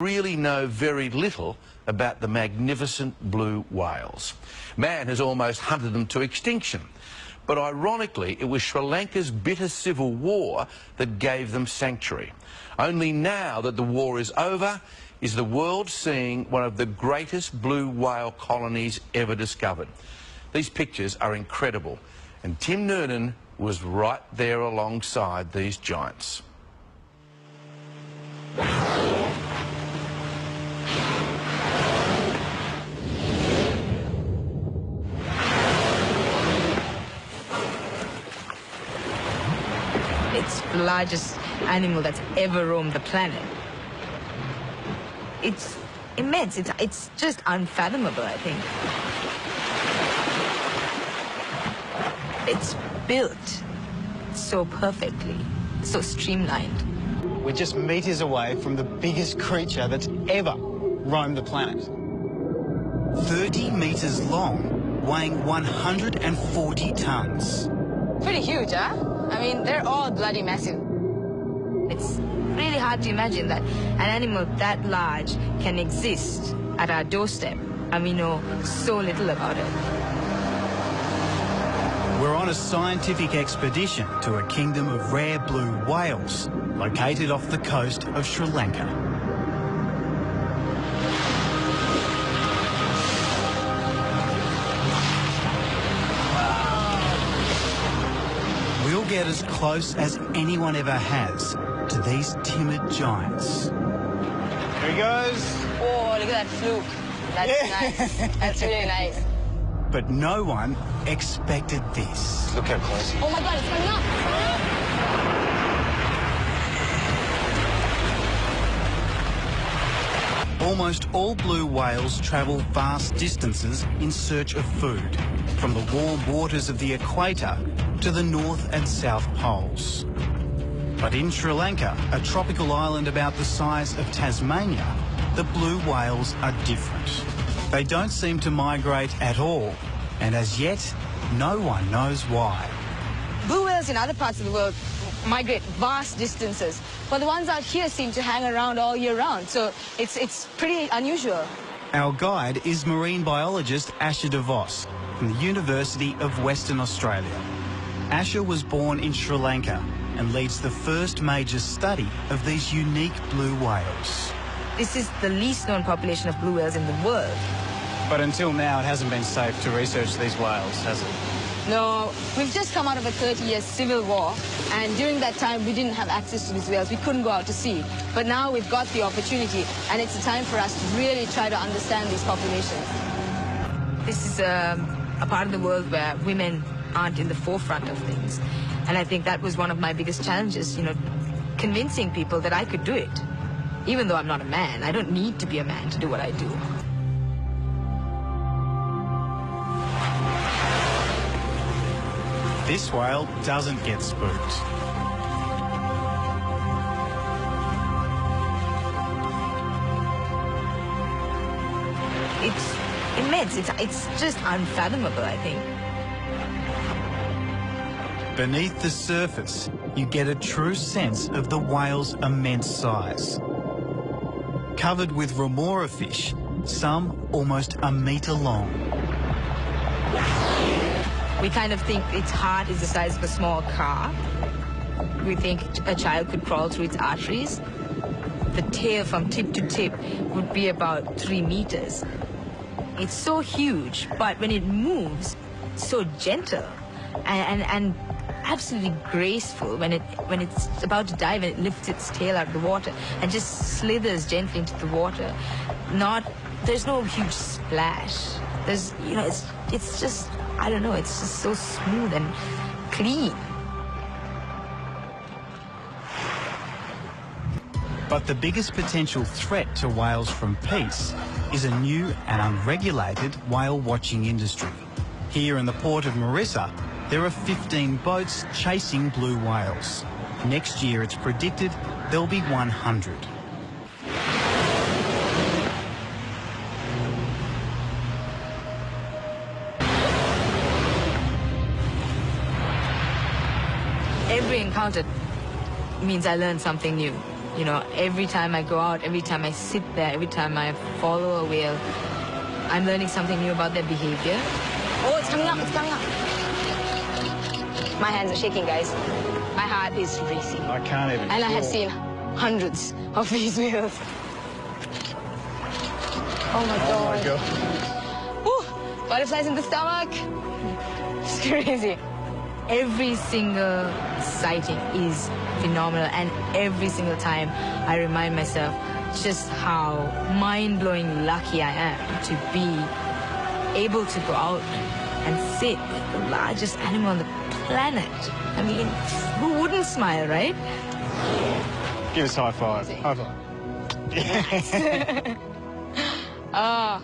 really know very little about the magnificent blue whales. Man has almost hunted them to extinction. But ironically, it was Sri Lanka's bitter civil war that gave them sanctuary. Only now that the war is over, is the world seeing one of the greatest blue whale colonies ever discovered. These pictures are incredible, and Tim Noonan was right there alongside these giants. It's the largest animal that's ever roamed the planet. It's immense. It's just unfathomable, I think. It's built so perfectly, so streamlined. We're just meters away from the biggest creature that's ever roamed the planet. 30 meters long, weighing 140 tons. Pretty huge, huh? I mean, they're all bloody massive. It's really hard to imagine that an animal that large can exist at our doorstep, and we know so little about it. We're on a scientific expedition to a kingdom of rare blue whales located off the coast of Sri Lanka. We'll get as close as anyone ever has to these timid giants. Here he goes. Oh, look at that fluke. That's nice. That's really nice. But no one expected this. Look how close. Oh my God, it's coming up. Almost all blue whales travel vast distances in search of food, from the warm waters of the equator to the North and South Poles. But in Sri Lanka, a tropical island about the size of Tasmania, the blue whales are different. They don't seem to migrate at all, and as yet, no one knows why. Blue whales in other parts of the world migrate vast distances, but the ones out here seem to hang around all year round, so it's pretty unusual. Our guide is marine biologist Asha from the University of Western Australia. Asha was born in Sri Lanka and leads the first major study of these unique blue whales. This is the least known population of blue whales in the world. But until now, it hasn't been safe to research these whales, has it? No, we've just come out of a 30-year civil war, and during that time we didn't have access to these whales. We couldn't go out to sea. But now we've got the opportunity, and it's a time for us to really try to understand these populations. This is a part of the world where women aren't in the forefront of things. And I think that was one of my biggest challenges, you know, convincing people that I could do it. Even though I'm not a man, I don't need to be a man to do what I do. This whale doesn't get spooked. It's immense. It's just unfathomable, I think. Beneath the surface, you get a true sense of the whale's immense size. Covered with remora fish, some almost a metre long. We kind of think its heart is the size of a small car. We think a child could crawl through its arteries. The tail from tip to tip would be about 3 meters. It's so huge, but when it moves, it's so gentle and absolutely graceful when it's about to dive and it lifts its tail out of the water and just slithers gently into the water. There's no huge splash. There's, you know, it's just, I don't know, it's just so smooth and clean. But the biggest potential threat to whales from peace is a new and unregulated whale watching industry. Here in the port of Marissa, there are 15 boats chasing blue whales. Next year, it's predicted there'll be 100. Every encounter means I learn something new. You know, every time I go out, every time I sit there, every time I follow a whale, I'm learning something new about their behavior. Oh, it's coming up, it's coming up. My hands are shaking, guys. My heart is racing. I can't even. And I have seen hundreds of these whales. Oh my God. Oh my God. Woo, butterflies in the stomach. It's crazy. Every single sighting is phenomenal, and every single time I remind myself just how mind-blowing lucky I am to be able to go out and sit with the largest animal on the planet. I mean, who wouldn't smile, right? Give us a high five. High five. Ah.